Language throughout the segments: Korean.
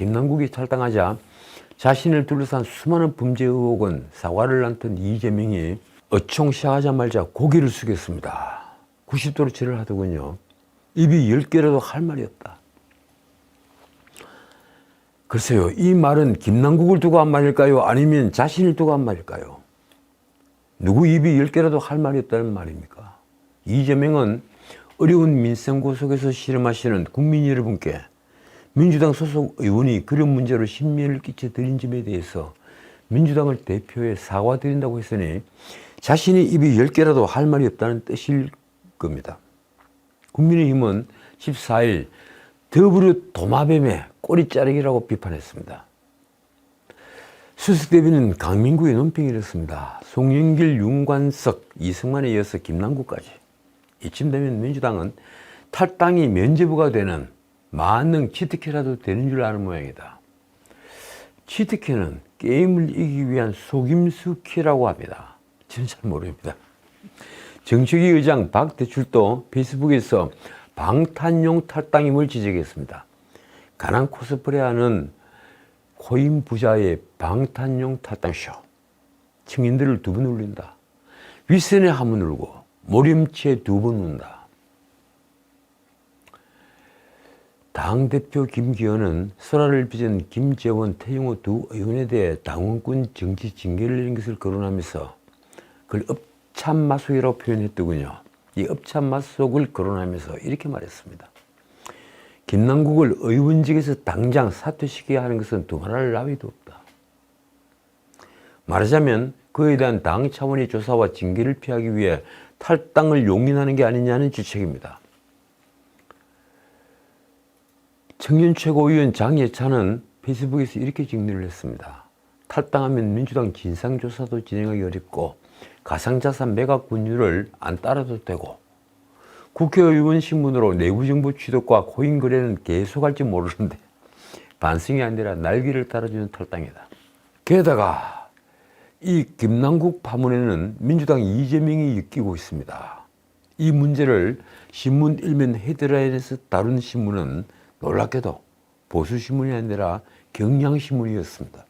김남국이 탈당하자 자신을 둘러싼 수많은 범죄 의혹은 사과를 남던 이재명이 어총 시작하자마자 고개를 숙였습니다. 90도로 절을 하더군요. 입이 10개라도 할 말이 없다. 글쎄요, 이 말은 김남국을 두고 한 말일까요? 아니면 자신을 두고 한 말일까요? 누구 입이 10개라도 할 말이 없다는 말입니까? 이재명은 어려운 민생고 속에서 실험하시는 국민 여러분께 민주당 소속 의원이 그런 문제로 심려를 끼쳐드린 점에 대해서 민주당을 대표해 사과드린다고 했으니 자신이 입이 10개라도 할 말이 없다는 뜻일 겁니다. 국민의힘은 14일 더불어 도마뱀의 꼬리 자르기라고 비판했습니다. 수석 대비는 강민구의 논평이었습니다. 송영길, 윤관석, 이승만에 이어서 김남국까지. 이쯤 되면 민주당은 탈당이 면죄부가 되는 만능 치트키라도 되는 줄 아는 모양이다. 치트키는 게임을 이기기 위한 속임수 키라고 합니다. 저는 잘 모릅니다. 정책위 의장 박대출도 페이스북에서 방탄용 탈당임을 지적했습니다. 가난 코스프레하는 코인 부자의 방탄용 탈당쇼. 증인들을 2번 울린다. 윗선에 한 번 울고 모림치에 2번 운다. 당대표 김기현은 설화를 빚은 김재원, 태영호 2 의원에 대해 당원권 정치 징계를 내린 것을 거론하면서 그걸 업참마속이라고 표현했더군요. 이 업참마속을 거론하면서 이렇게 말했습니다. 김남국을 의원직에서 당장 사퇴시켜야 하는 것은 두말할 나위도 없다. 말하자면 그에 대한 당 차원의 조사와 징계를 피하기 위해 탈당을 용인하는 게 아니냐는 지적입니다. 청년 최고위원 장예찬은 페이스북에서 이렇게 정리를 했습니다. 탈당하면 민주당 진상조사도 진행하기 어렵고 가상자산 매각 권유를 안 따라도 되고 국회의원 신분으로 내부정보 취득과 코인 거래는 계속할지 모르는데 반성이 아니라 날개를 달아주는 탈당이다. 게다가 이 김남국 파문에는 민주당 이재명이 엮이고 있습니다. 이 문제를 신문 일면 헤드라인에서 다룬 신문은 놀랍게도 보수신문이 아니라 경향신문이었습니다.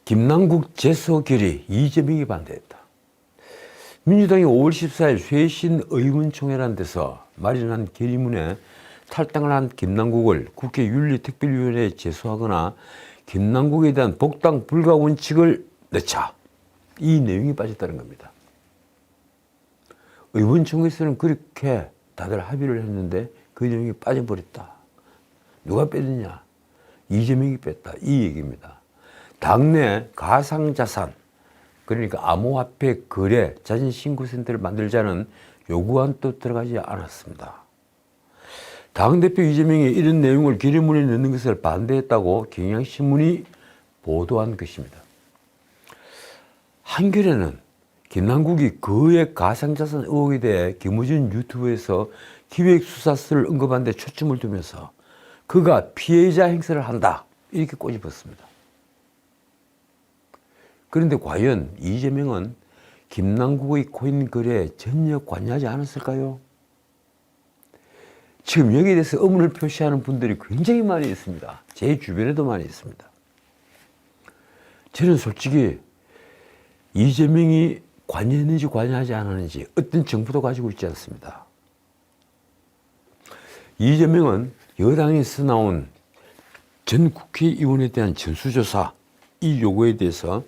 김남국 제소 결의 이재명이 반대했다. 민주당이 5월 14일 쇄신 의원총회라는 데서 마련한 결의문에 탈당을 한 김남국을 국회 윤리특별위원회에 제소하거나 김남국에 대한 복당 불가 원칙을 넣자. 이 내용이 빠졌다는 겁니다. 의원총회에서는 그렇게 다들 합의를 했는데 그 내용이 빠져버렸다. 누가 뺐느냐? 이재명이 뺐다. 이 얘기입니다. 당내 가상자산, 그러니까 암호화폐 거래 자진신고센터를 만들자는 요구안도 들어가지 않았습니다. 당대표 이재명이 이런 내용을 결의문에 넣는 것을 반대했다고 경향신문이 보도한 것입니다. 한겨레는 김남국이 그의 가상자산 의혹에 대해 김우진 유튜브에서 기획수사서를 언급한 데 초점을 두면서 그가 피해자 행세를 한다 이렇게 꼬집었습니다. 그런데 과연 이재명은 김남국의 코인 거래에 전혀 관여하지 않았을까요? 지금 여기에 대해서 의문을 표시하는 분들이 굉장히 많이 있습니다. 제 주변에도 많이 있습니다. 저는 솔직히 이재명이 관여했는지 관여하지 않았는지 어떤 정보도 가지고 있지 않습니다. 이재명은 여당에서 나온 전 국회의원에 대한 전수조사 이 요구에 대해서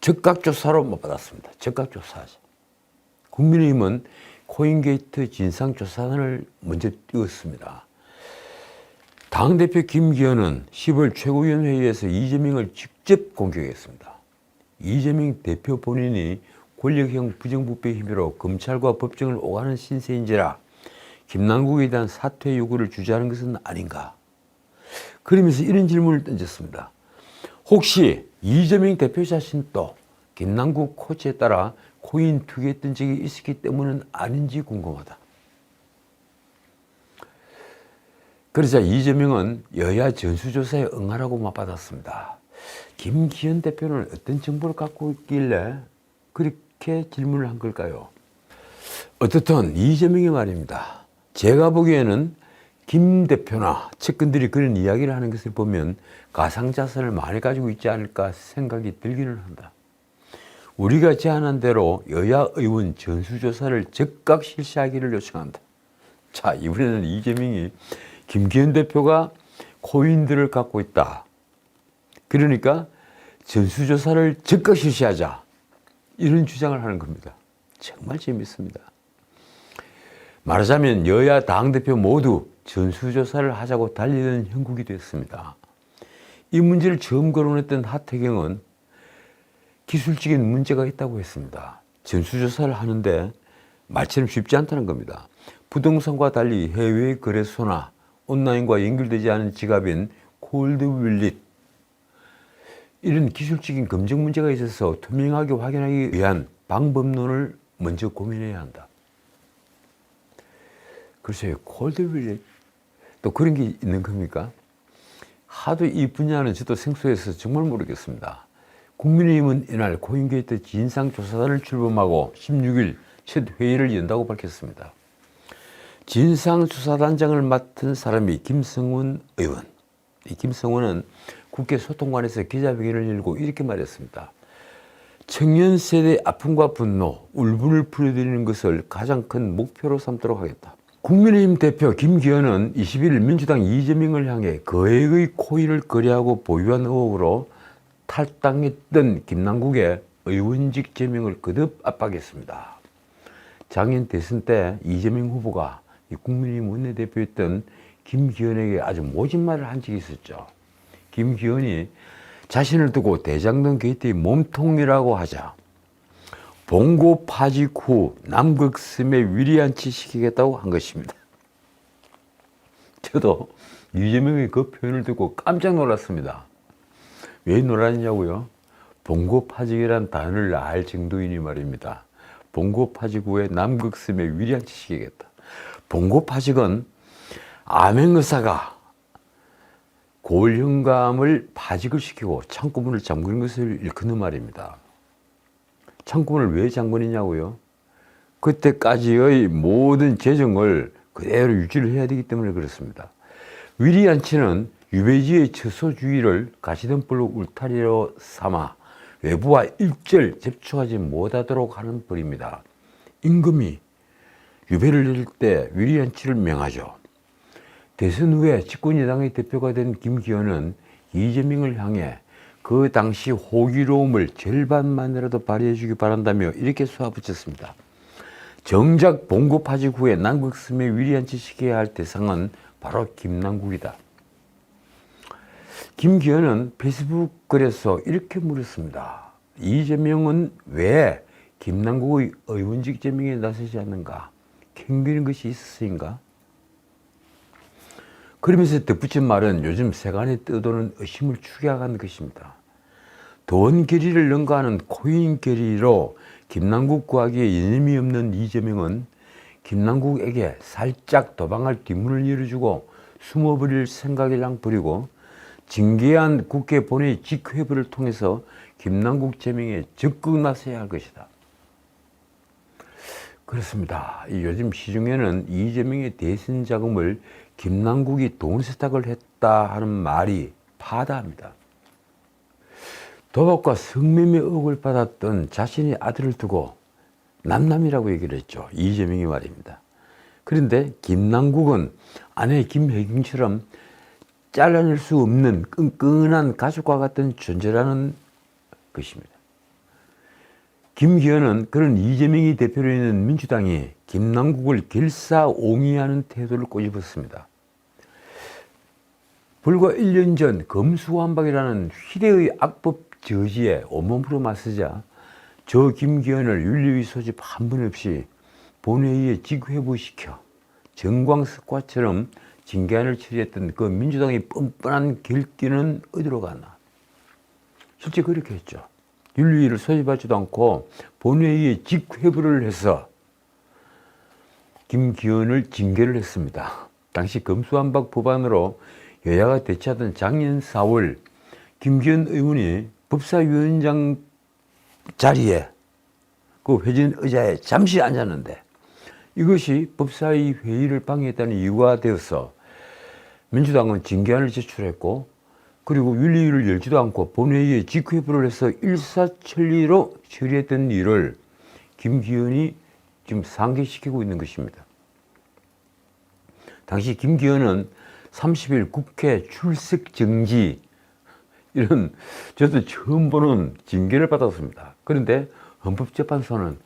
적각조사로 못 받았습니다. 적각조사하죠. 국민의힘은 코인게이트 진상조사단을 먼저 띄웠습니다. 당대표 김기현은 10월 최고위원회의에서 이재명을 직접 공격했습니다. 이재명 대표 본인이 권력형 부정부패 힘으로 검찰과 법정을 오가는 신세인지라 김남국에 대한 사퇴 요구를 주저하는 것은 아닌가. 그러면서 이런 질문을 던졌습니다. 혹시 이재명 대표 자신도 김남국 코치에 따라 코인 투기했던 적이 있었기 때문은 아닌지 궁금하다. 그러자 이재명은 여야 전수조사에 응하라고 맞받았습니다. 김기현 대표는 어떤 정보를 갖고 있길래 그렇게 질문을 한 걸까요? 어떻든 이재명이 말입니다. 제가 보기에는 김 대표나 측근들이 그런 이야기를 하는 것을 보면 가상자산을 많이 가지고 있지 않을까 생각이 들기는 한다. 우리가 제안한 대로 여야 의원 전수조사를 즉각 실시하기를 요청한다. 자, 이번에는 이재명이 김기현 대표가 코인들을 갖고 있다. 그러니까 전수조사를 즉각 실시하자. 이런 주장을 하는 겁니다. 정말 재밌습니다. 말하자면 여야 당대표 모두 전수조사를 하자고 달리는 형국이 됐습니다. 이 문제를 처음 거론했던 하태경은 기술적인 문제가 있다고 했습니다. 전수조사를 하는데 말처럼 쉽지 않다는 겁니다. 부동산과 달리 해외 거래소나 온라인과 연결되지 않은 지갑인 콜드윌릿, 이런 기술적인 검증 문제가 있어서 투명하게 확인하기 위한 방법론을 먼저 고민해야 한다. 글쎄요, 콜드윌릿, 또 그런 게 있는 겁니까? 하도 이 분야는 저도 생소해서 정말 모르겠습니다. 국민의힘은 이날 코인게이트 진상조사단을 출범하고 16일 첫 회의를 연다고 밝혔습니다. 진상조사단장을 맡은 사람이 김성원 의원. 이 김성원은 국회 소통관에서 기자회견을 열고 이렇게 말했습니다. 청년 세대의 아픔과 분노, 울분을 풀어드리는 것을 가장 큰 목표로 삼도록 하겠다. 국민의힘 대표 김기현은 21일 민주당 이재명을 향해 거액의 코인을 거래하고 보유한 의혹으로 탈당했던 김남국의 의원직 제명을 거듭 압박했습니다. 작년 대선 때 이재명 후보가 국민의힘 원내대표였던 김기현에게 아주 모진 말을 한 적이 있었죠. 김기현이 자신을 두고 대장동 게이트의 몸통이라고 하자 봉고 파직 후 남극섬에 위리안치 시키겠다고 한 것입니다. 저도 이재명의 그 표현을 듣고 깜짝 놀랐습니다. 왜 놀랐냐고요? 봉고 파직이란 단어를 알 정도이니 말입니다. 봉고 파직 후에 남극섬에 위리안치 시키겠다. 봉고 파직은 암행의사가 고울현감을 파직을 시키고 창고문을 잠그는 것을 일컫는 말입니다. 창고문을 왜 잠그느냐고요? 그때까지의 모든 재정을 그대로 유지를 해야 되기 때문에 그렇습니다. 위리안치는 유배지의 처소주의를 가시덤불로 울타리로 삼아 외부와 일절 접촉하지 못하도록 하는 벌입니다. 임금이 유배를 내릴 때 위리안치를 명하죠. 대선 후에 집권여당의 대표가 된 김기현은 이재명을 향해 그 당시 호기로움을 절반만이라도 발휘해 주기 바란다며 이렇게 쏘아붙였습니다. 정작 봉고 파직 후에 남극섬에 위리안치 시켜야 할 대상은 바로 김남국이다. 김기현은 페이스북 글에서 이렇게 물었습니다. 이재명은 왜 김남국의 의원직 제명에 나서지 않는가? 캥기는 것이 있었으인가? 그러면서 덧붙인 말은 요즘 세간에 떠도는 의심을 축약한 것입니다. 돈 결의를 능가하는 코인 결의로 김남국 구하기에 여념이 없는 이재명은 김남국에게 살짝 도망할 뒷문을 열어주고 숨어버릴 생각이랑 버리고 징계한 국회 본회의 직회부를 통해서 김남국 제명에 적극 나서야 할 것이다. 그렇습니다. 요즘 시중에는 이재명의 대선 자금을 김남국이 돈 세탁을 했다 하는 말이 파다합니다. 도박과 성매매 의혹을 받았던 자신의 아들을 두고 남남이라고 얘기를 했죠. 이재명이 말입니다. 그런데 김남국은 아내 김혜경처럼 잘라낼 수 없는 끈끈한 가족과 같은 존재라는 것입니다. 김기현은 그런 이재명이 대표로 있는 민주당이 김남국을 결사옹위하는 태도를 꼬집었습니다. 불과 1년 전 검수완박이라는 희대의 악법 저지에 온몸으로 맞서자 저 김기현을 윤리위 소집 한 번 없이 본회의에 직회부시켜 정광석화처럼 징계안을 처리했던 그 민주당의 뻔뻔한 결기는 어디로 갔나? 실제 그렇게 했죠. 윤리위를 소집하지도 않고 본회의에 직회부를 해서 김기현을 징계를 했습니다. 당시 검수완박 법안으로 여야가 대치하던 작년 4월 김기현 의원이 법사위원장 자리에 그 회진 의자에 잠시 앉았는데 이것이 법사위 회의를 방해했다는 이유가 되어서 민주당은 징계안을 제출했고 그리고 윤리위를 열지도 않고 본회의에 직회부를 해서 일사천리로 처리했던 일을 김기현이 지금 상기시키고 있는 것입니다. 당시 김기현은 30일 국회 출석 정지 이런 저도 처음 보는 징계를 받았습니다. 그런데 헌법재판소는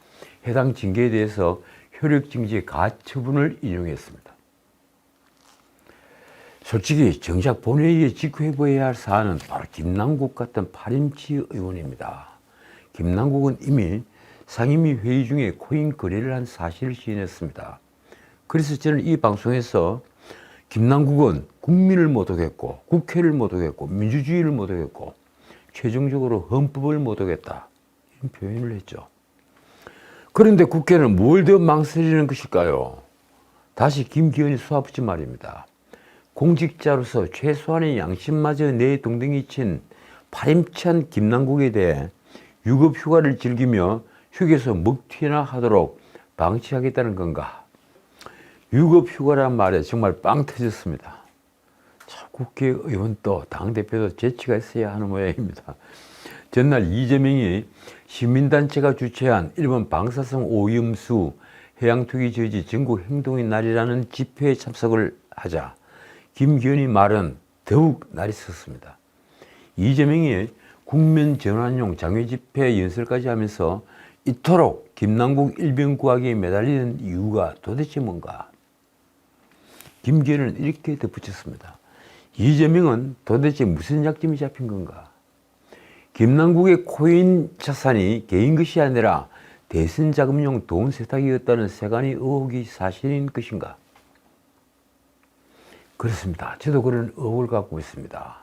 해당 징계에 대해서 효력정지 가처분을 인용했습니다. 솔직히 정작 본회의에 직회부해야 할 사안은 바로 김남국 같은 파림치 의원입니다. 김남국은 이미 상임위 회의 중에 코인 거래를 한 사실을 시인했습니다. 그래서 저는 이 방송에서 김남국은 국민을 모독했고 국회를 모독했고 민주주의를 모독했고 최종적으로 헌법을 모독했다 이런 표현을 했죠. 그런데 국회는 뭘 더 망설이는 것일까요? 다시 김기현이 쏘아붙인 말입니다. 공직자로서 최소한의 양심마저 내 동댕이 친 파렴치한 김남국에 대해 유급휴가를 즐기며 휴게소 먹튀나 하도록 방치하겠다는 건가? 유급휴가란 말에 정말 빵 터졌습니다. 국회의원도 당대표도 재치가 있어야 하는 모양입니다. 전날 이재명이 시민단체가 주최한 일본 방사성 오염수 해양투기 저지 전국 행동의 날이라는 집회에 참석을 하자 김기현이 말은 더욱 날이 섰습니다. 이재명이 국면 전환용 장외 집회 연설까지 하면서 이토록 김남국 일병 구하기에 매달리는 이유가 도대체 뭔가? 김기현은 이렇게 덧붙였습니다. 이재명은 도대체 무슨 약점이 잡힌 건가? 김남국의 코인 자산이 개인 것이 아니라 대선 자금용 돈 세탁이었다는 세간의 의혹이 사실인 것인가? 그렇습니다. 저도 그런 의혹을 갖고 있습니다.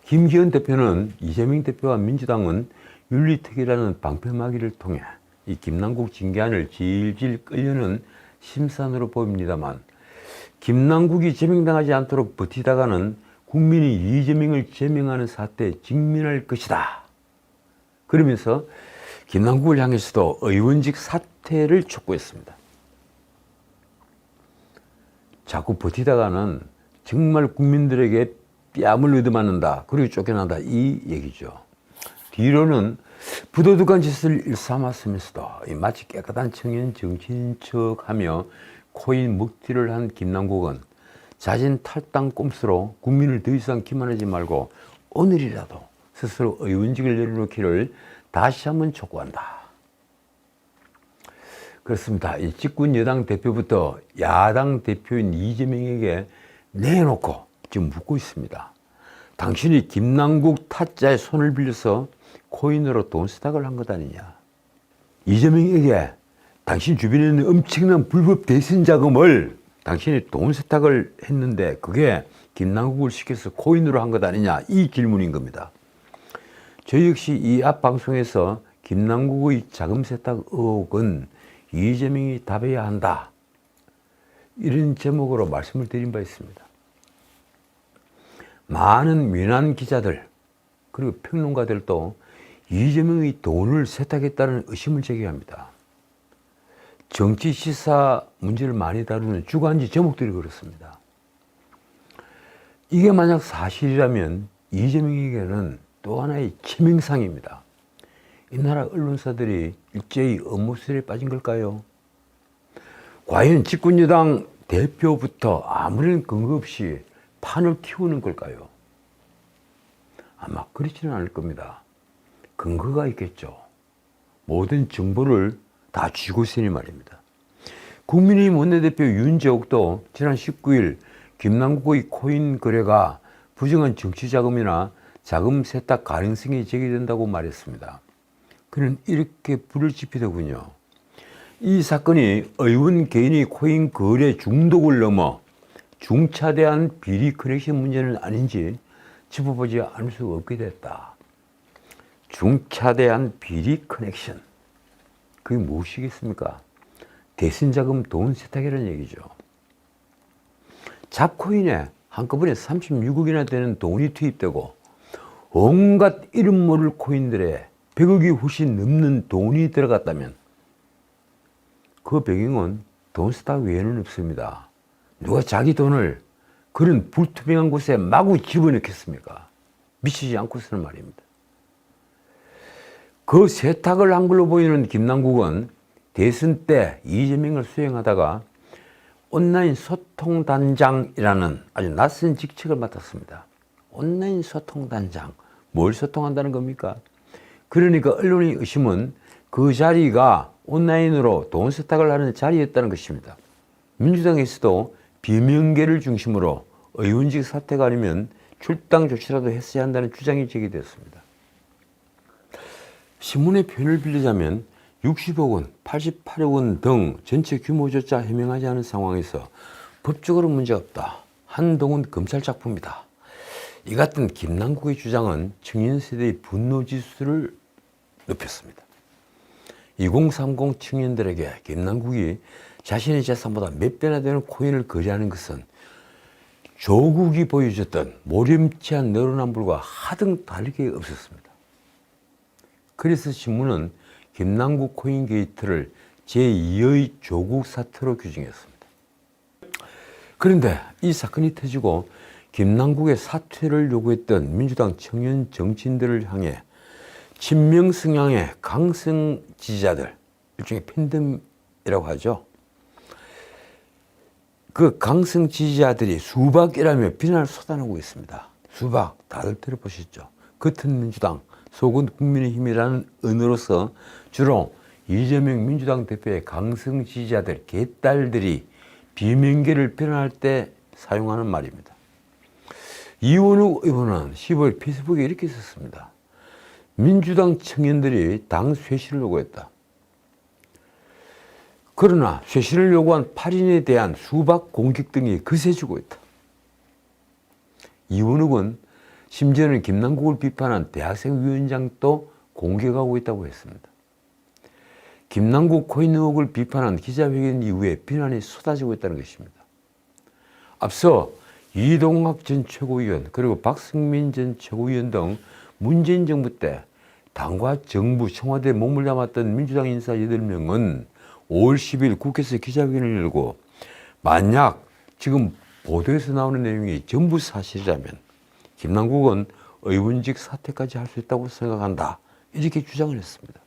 김기현 대표는 이재명 대표와 민주당은 윤리특위라는 방패막이를 통해 이 김남국 징계안을 질질 끌려는 심산으로 보입니다만 김남국이 제명당하지 않도록 버티다가는 국민이 이재명을 제명하는 사태에 직면할 것이다. 그러면서 김남국을 향해서도 의원직 사퇴를 촉구했습니다. 자꾸 버티다가는 정말 국민들에게 뺨을 얻어맞는다. 그리고 쫓겨난다. 이 얘기죠. 뒤로는 부도덕한 짓을 일삼았으면서도 마치 깨끗한 청년 정치인 척하며 코인 먹튀를 한 김남국은 자진 탈당 꼼수로 국민을 더 이상 기만하지 말고 오늘이라도 스스로 의원직을 내려놓기를 다시 한번 촉구한다. 그렇습니다. 이 집권 여당 대표부터 야당 대표인 이재명에게 내놓고 지금 묻고 있습니다. 당신이 김남국 타짜의 손을 빌려서 코인으로 돈 세탁을 한 것 아니냐. 이재명에게 당신 주변에 있는 엄청난 불법 대선 자금을 당신이 돈 세탁을 했는데 그게 김남국을 시켜서 코인으로 한 것 아니냐. 이 질문인 겁니다. 저 역시 이 앞 방송에서 김남국의 자금 세탁 의혹은 이재명이 답해야 한다. 이런 제목으로 말씀을 드린 바 있습니다. 많은 민환 기자들 그리고 평론가들도 이재명이 돈을 세탁했다는 의심을 제기합니다. 정치 시사 문제를 많이 다루는 주간지 제목들이 그렇습니다. 이게 만약 사실이라면 이재명에게는 또 하나의 치명상입니다. 이 나라 언론사들이 일제히 업무수에 빠진 걸까요? 과연 집권여당 대표부터 아무런 근거 없이 판을 키우는 걸까요? 아마 그렇지는 않을 겁니다. 근거가 있겠죠. 모든 정보를 다 쥐고 있으니 말입니다. 국민의힘 원내대표 윤재옥도 지난 19일 김남국의 코인 거래가 부정한 정치자금이나 자금 세탁 가능성이 제기된다고 말했습니다. 그는 이렇게 불을 지피더군요. 이 사건이 의원 개인의 코인 거래 중독을 넘어 중차대한 비리 커넥션 문제는 아닌지 짚어보지 않을 수 없게 됐다. 중차대한 비리 커넥션. 그게 무엇이겠습니까? 대선자금 돈 세탁이라는 얘기죠. 잡코인에 한꺼번에 36억이나 되는 돈이 투입되고 온갖 이름 모를 코인들에 100억이 훨씬 넘는 돈이 들어갔다면 그 배경은 돈 세탁 외에는 없습니다. 누가 자기 돈을 그런 불투명한 곳에 마구 집어넣겠습니까? 미치지 않고서는 말입니다. 그 세탁을 한 걸로 보이는 김남국은 대선 때 이재명을 수행하다가 온라인 소통단장이라는 아주 낯선 직책을 맡았습니다. 온라인 소통단장, 뭘 소통한다는 겁니까? 그러니까 언론의 의심은 그 자리가 온라인으로 돈 세탁을 하는 자리였다는 것입니다. 민주당에서도 비명계를 중심으로 의원직 사퇴가 아니면 출당 조치라도 했어야 한다는 주장이 제기되었습니다. 신문의 표현을 빌리자면 60억 원, 88억 원 등 전체 규모조차 해명하지 않은 상황에서 법적으로 문제가 없다. 한동훈 검찰 작품이다. 이 같은 김남국의 주장은 청년 세대의 분노 지수를 높였습니다. 2030 청년들에게 김남국이 자신의 재산보다 몇 배나 되는 코인을 거래하는 것은 조국이 보여줬던 모렴치한 내로남불과 하등 다를 게 없었습니다. 그래서 신문은 김남국 코인 게이트를 제2의 조국 사태로 규정했습니다. 그런데 이 사건이 터지고 김남국의 사퇴를 요구했던 민주당 청년 정치인들을 향해 친명 성향의 강성 지지자들, 일종의 팬덤이라고 하죠. 그 강성 지지자들이 수박이라며 비난을 쏟아내고 있습니다. 수박 다들 들어보셨죠? 겉은 민주당, 속은 국민의힘이라는 언어로서 주로 이재명 민주당 대표의 강성 지지자들, 개딸들이 비명계를 비난할 때 사용하는 말입니다. 이원욱 의원은 15일 페이스북에 이렇게 썼습니다. 민주당 청년들이 당 쇄신을 요구했다. 그러나 쇄신을 요구한 8인에 대한 수박 공격 등이 거세지고 있다. 이원욱은 심지어는 김남국을 비판한 대학생위원장도 공격하고 있다고 했습니다. 김남국 코인 의혹을 비판한 기자회견 이후에 비난이 쏟아지고 있다는 것입니다. 앞서 이동학 전 최고위원 그리고 박승민 전 최고위원 등 문재인 정부 때 당과 정부 청와대에 몸을 담았던 민주당 인사 8명은 5월 10일 국회에서 기자회견을 열고 만약 지금 보도에서 나오는 내용이 전부 사실이라면 김남국은 의원직 사퇴까지 할 수 있다고 생각한다. 이렇게 주장을 했습니다.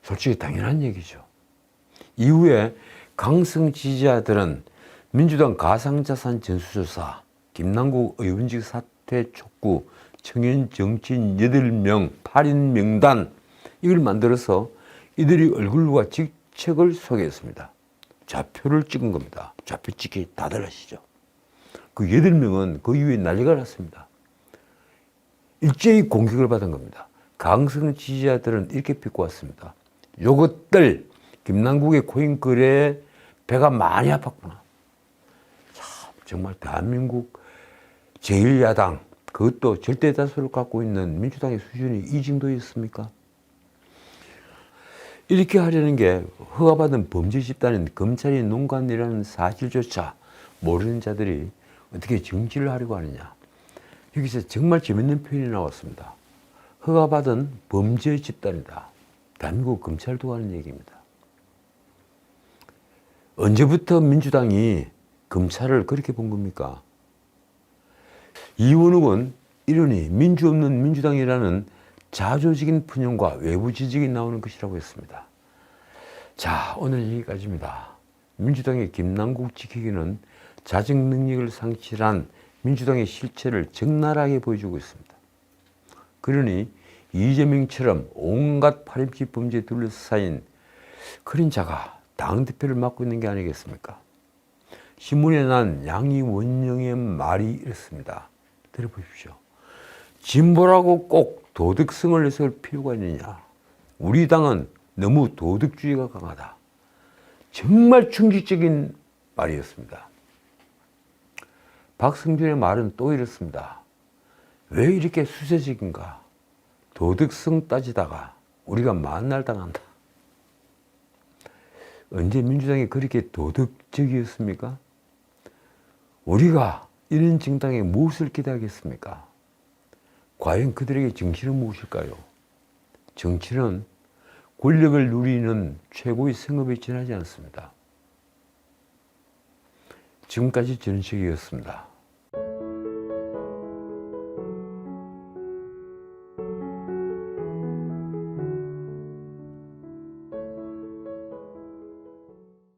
솔직히 당연한 얘기죠. 이후에 강성 지지자들은 민주당 가상자산 전수조사, 김남국 의원직 사퇴 촉구, 청년 정치인 8명, 8인 명단 이걸 만들어서 이들이 얼굴과 직책을 소개했습니다. 좌표를 찍은 겁니다. 좌표 찍기 다들 아시죠? 그 8명은 그 이후에 난리가 났습니다. 일제히 공격을 받은 겁니다. 강성 지지자들은 이렇게 비꼬았습니다. 요것들 김남국의 코인 거래에 배가 많이 아팠구나. 참 정말 대한민국 제1야당 그것도 절대 다수를 갖고 있는 민주당의 수준이 이 정도였습니까? 이렇게 하려는 게 허가받은 범죄 집단인 검찰이 농간이라는 사실조차 모르는 자들이 어떻게 정치를 하려고 하느냐. 여기서 정말 재밌는 표현이 나왔습니다. 허가받은 범죄 집단이다. 대한민국 검찰도 하는 얘기입니다. 언제부터 민주당이 검찰을 그렇게 본 겁니까? 이원욱은 이러니 민주 없는 민주당이라는 자조적인 푸념과 외부 지적이 나오는 것이라고 했습니다. 자, 오늘 여기까지입니다. 민주당의 김남국 지키기는 자정 능력을 상실한 민주당의 실체를 적나라하게 보여주고 있습니다. 그러니 이재명처럼 온갖 파렴치 범죄에 둘러싸인 그런 자가 당대표를 맡고 있는 게 아니겠습니까? 신문에 난 양이원영의 말이 이렇습니다. 들어보십시오. 진보라고 꼭 도덕성을 내세울 필요가 있느냐. 우리 당은 너무 도덕주의가 강하다. 정말 충격적인 말이었습니다. 박성준의 말은 또 이렇습니다. 왜 이렇게 수세적인가? 도덕성 따지다가 우리가 만날 당한다. 언제 민주당이 그렇게 도덕적이었습니까? 우리가 이런 정당에 무엇을 기대하겠습니까? 과연 그들에게 정치는 무엇일까요? 정치는 권력을 누리는 최고의 성업에 지나지 않습니다. 지금까지 전식이었습니다.